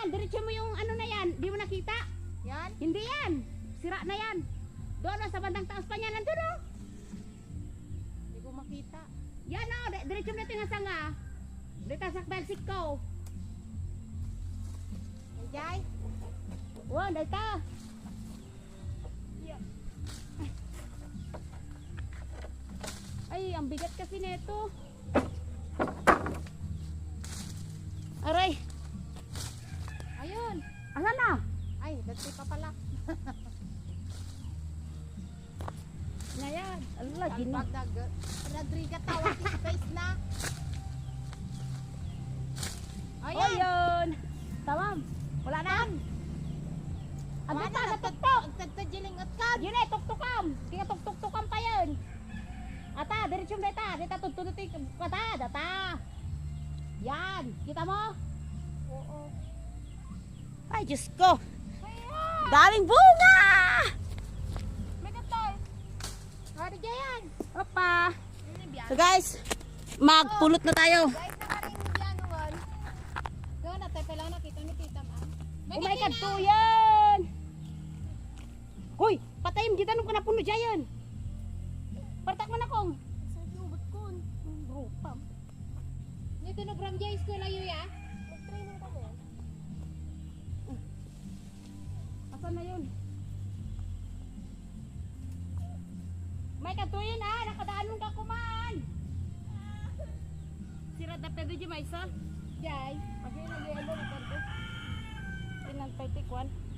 yan. Diretso mo yung ano na yan. Di mo nakita? Yan? Hindi yan. Sira na yan. Doon o, sa bandang taas pa niya. Nandun o. Hindi ko makita. Yan o. Diretso mo natin nga sanga. Dito sa Mexico. Ay, Jai. Wow, dito. Ay, ang bigat kasi nito. Aray. Ayun. Asan na? Ay, dati pa pala. Ngayon. Allah, Albag na. Rodriga tawag yung space na. Oh, yun. Tamam. Wala na. Ano pa? Natuktok. Ang tagtajiling at kan. Yun eh, tuktukam. Kaya tuktuktukam pa yun. Ata, diretsyo mo data. Data, tutututik. Kata, data. Yan. Kita mo? Oo. Ay, Diyos ko. Daming bunga! May katoy. Hari Jayan. Opa. Ini biya. So guys, magpulot na tayo. Guys, nakaring biyanuan. Doon na tayo pala nakita ni Tita Ma. Oh my God, to yan! Hoy, patayim kita nung kanapuno dyan. Partak mo na kong. Sa lubot ko. Bro, pam. Dito na gram Jai school ayo ya. Mag-training ka ba? Asan na yun? May katuyin ah, nakadaan mong kakuman. Sirat na pedo dyan, Maisa. Jai. Pagay na yelo na pedo. Ilang 31.